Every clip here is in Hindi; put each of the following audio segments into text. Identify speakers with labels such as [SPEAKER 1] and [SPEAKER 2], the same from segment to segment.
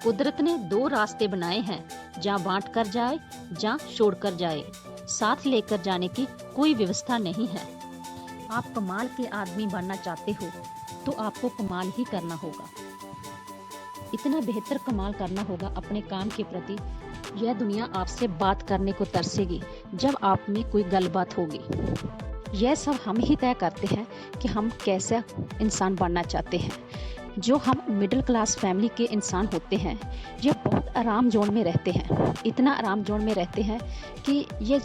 [SPEAKER 1] कुदरत ने दो रास्ते बनाए हैं, जहाँ बांट कर जाए, जहाँ छोड़ कर जाए। साथ लेकर जाने की कोई व्यवस्था नहीं है। आप कमाल के आदमी बनना चाहते हो तो आपको कमाल ही करना होगा। इतना बेहतर कमाल करना होगा अपने काम के प्रति, यह दुनिया आपसे बात करने को तरसेगी जब आप में कोई गलबात होगी। यह सब हम ही तय करते हैं कि हम कैसा इंसान बनना चाहते हैं। जो हम मिडिल क्लास फैमिली के इंसान होते हैं, ये बहुत आराम जोन में रहते हैं। इतना आराम जोन में रहते हैं कि ये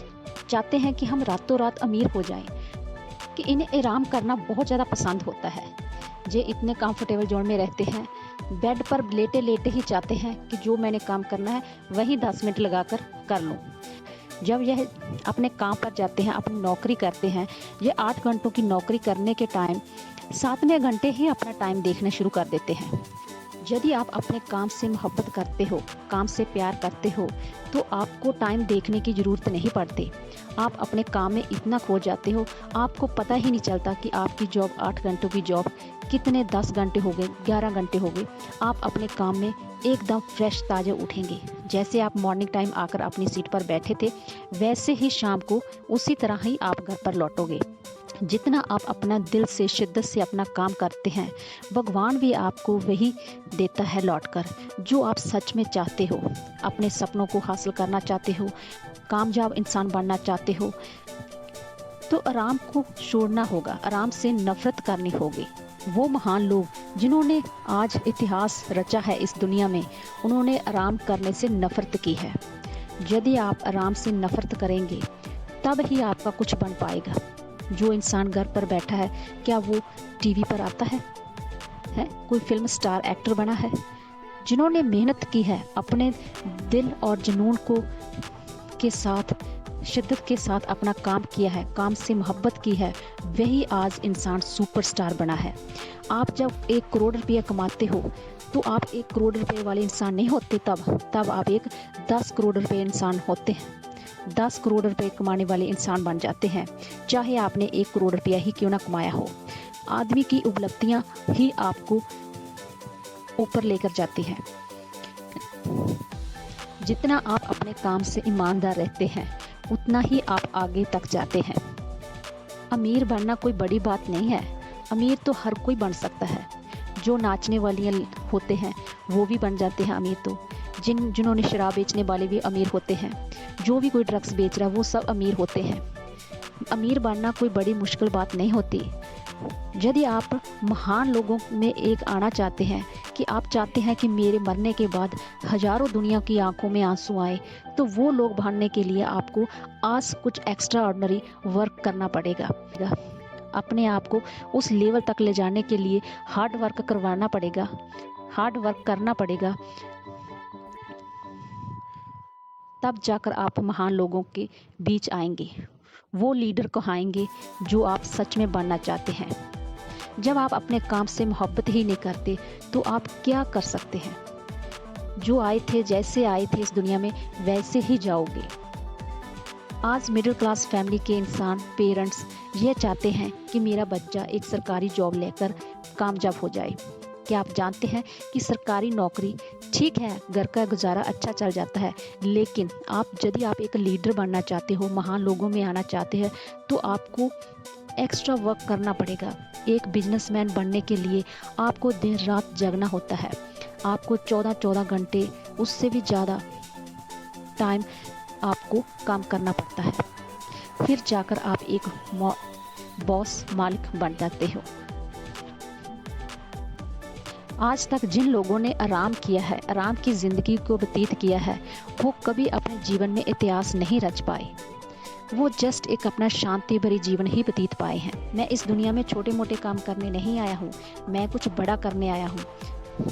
[SPEAKER 1] चाहते हैं कि हम रातों रात अमीर हो जाएं, कि इन्हें आराम करना बहुत ज़्यादा पसंद होता है। ये इतने कंफर्टेबल जोन में रहते हैं, बेड पर लेटे लेटे ही चाहते हैं कि जो मैंने काम करना है वही 10 मिनट लगाकर कर लूँ। जब यह अपने काम पर जाते हैं, अपनी नौकरी करते हैं, ये 8 घंटों की नौकरी करने के टाइम 7वें घंटे ही अपना टाइम देखना शुरू कर देते हैं। यदि आप अपने काम से मोहब्बत करते हो, काम से प्यार करते हो, तो आपको टाइम देखने की ज़रूरत नहीं पड़ती। आप अपने काम में इतना खो जाते हो, आपको पता ही नहीं चलता कि आपकी जॉब 8 घंटों की जॉब कितने 10 घंटे हो गए, 11 घंटे हो गए। आप अपने काम में एकदम फ्रेश ताज़ा उठेंगे। जैसे आप मॉर्निंग टाइम आकर अपनी सीट पर बैठे थे, वैसे ही शाम को उसी तरह ही आप घर पर लौटोगे। जितना आप अपना दिल से शिद्दत से अपना काम करते हैं, भगवान भी आपको वही देता है लौटकर, जो आप सच में चाहते हो। अपने सपनों को हासिल करना चाहते हो, कामयाब इंसान बनना चाहते हो, तो आराम को छोड़ना होगा, आराम से नफरत करनी होगी। वो महान लोग जिन्होंने आज इतिहास रचा है इस दुनिया में, उन्होंने आराम करने से नफरत की है। यदि आप आराम से नफरत करेंगे, तब ही आपका कुछ बन पाएगा। जो इंसान घर पर बैठा है, क्या वो टीवी पर आता है? कोई फिल्म स्टार एक्टर बना है? जिन्होंने मेहनत की है, अपने दिल और जुनून को के साथ, शिद्दत के साथ अपना काम किया है, काम से मोहब्बत की है, वही आज इंसान सुपरस्टार बना है। आप जब 1 करोड़ रुपया कमाते हो, तो आप 1 करोड़ रुपए वाले इंसान नहीं होते। तब आप एक 10 करोड़ रुपए इंसान होते हैं। 10 करोड़ रुपए कमाने वाले इंसान बन जाते हैं, चाहे आपने 1 करोड़ रुपया ही क्यों ना कमाया हो। आदमी की उपलब्धियां ही आपको ऊपर लेकर जाती हैं। जितना आप अपने काम से ईमानदार रहते हैं, उतना ही आप आगे तक जाते हैं। अमीर बनना कोई बड़ी बात नहीं है। अमीर तो हर कोई बन सकता है। जो नाचने वाली होते हैं वो भी बन जाते हैं अमीर। तो जिन्होंने शराब बेचने वाले भी अमीर होते हैं, जो भी कोई ड्रग्स बेच रहा है वो सब अमीर होते हैं। अमीर बनना कोई बड़ी मुश्किल बात नहीं होती। यदि आप महान लोगों में एक आना चाहते हैं, कि आप चाहते हैं कि मेरे मरने के बाद हजारों दुनिया की आंखों में आंसू आए, तो वो लोग बनने के लिए आपको आज कुछ एक्स्ट्रा ऑर्डिनरी वर्क करना पड़ेगा। अपने आप को उस लेवल तक ले जाने के लिए हार्ड वर्क करवाना पड़ेगा, हार्ड वर्क करना पड़ेगा। तब जाकर आप महान लोगों के बीच आएंगे, वो लीडर कहाएंगे जो आप सच में बनना चाहते हैं। जब आप अपने काम से मोहब्बत ही नहीं करते, तो आप क्या कर सकते हैं? जो आए थे, जैसे आए थे इस दुनिया में, वैसे ही जाओगे। आज मिडिल क्लास फैमिली के इंसान, पेरेंट्स ये चाहते हैं कि मेरा बच्चा एक सरकारी जॉब लेकर कामयाब हो जाए। क्या आप जानते हैं कि सरकारी नौकरी ठीक है, घर का गुजारा अच्छा चल जाता है, लेकिन यदि आप एक लीडर बनना चाहते हो, महान लोगों में आना चाहते हैं, तो आपको एक्स्ट्रा वर्क करना पड़ेगा। एक बिजनेसमैन बनने के लिए आपको दिन रात जगना होता है। आपको 14-14 घंटे, उससे भी ज़्यादा टाइम आपको काम करना पड़ता है। फिर जाकर आप एक बॉस, मालिक बन जाते हो। आज तक जिन लोगों ने आराम किया है, आराम की ज़िंदगी को व्यतीत किया है, वो कभी अपने जीवन में इतिहास नहीं रच पाए। वो जस्ट एक अपना शांति भरी जीवन ही व्यतीत पाए हैं। मैं इस दुनिया में छोटे मोटे काम करने नहीं आया हूँ, मैं कुछ बड़ा करने आया हूँ।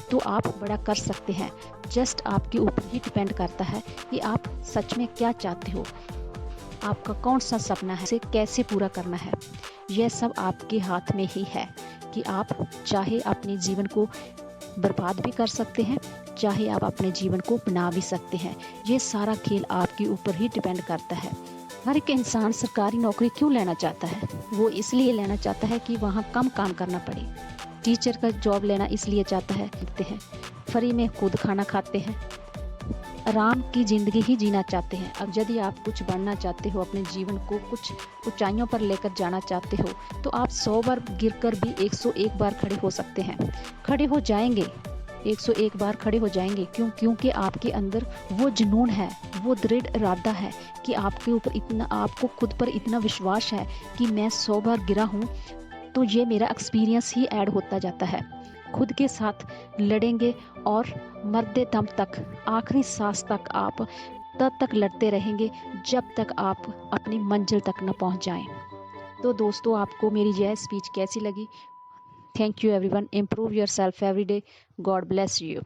[SPEAKER 1] तो आप बड़ा कर सकते हैं। जस्ट आपके ऊपर ही डिपेंड करता है कि आप सच में क्या चाहते हो, आपका कौन सा सपना है, इसे कैसे पूरा करना है। यह सब आपके हाथ में ही है कि आप चाहे अपने जीवन को बर्बाद भी कर सकते हैं, चाहे आप अपने जीवन को बना भी सकते हैं। ये सारा खेल आपके ऊपर ही डिपेंड करता है। हर एक इंसान सरकारी नौकरी क्यों लेना चाहता है? वो इसलिए लेना चाहता है कि वहाँ कम काम करना पड़े। टीचर का जॉब लेना इसलिए चाहता है, देखते हैं फ्री में खुद खाना खाते हैं, आराम की ज़िंदगी ही जीना चाहते हैं। अब यदि आप कुछ बनना चाहते हो, अपने जीवन को कुछ ऊंचाइयों पर लेकर जाना चाहते हो, तो आप 100 बार गिरकर भी 101 बार खड़े हो सकते हैं। खड़े हो जाएंगे, 101 बार खड़े हो जाएंगे। क्योंकि आपके अंदर वो जुनून है, वो दृढ़ इरादा है कि आपको खुद पर इतना विश्वास है कि मैं 100 बार गिरा हूँ तो ये मेरा एक्सपीरियंस ही ऐड होता जाता है। खुद के साथ लड़ेंगे और मरते दम तक, आखिरी सांस तक आप तब तक लड़ते रहेंगे जब तक आप अपनी मंजिल तक न पहुंच जाएं। तो दोस्तों, आपको मेरी यह स्पीच कैसी लगी? Thank you everyone. Improve your self every day. God bless you.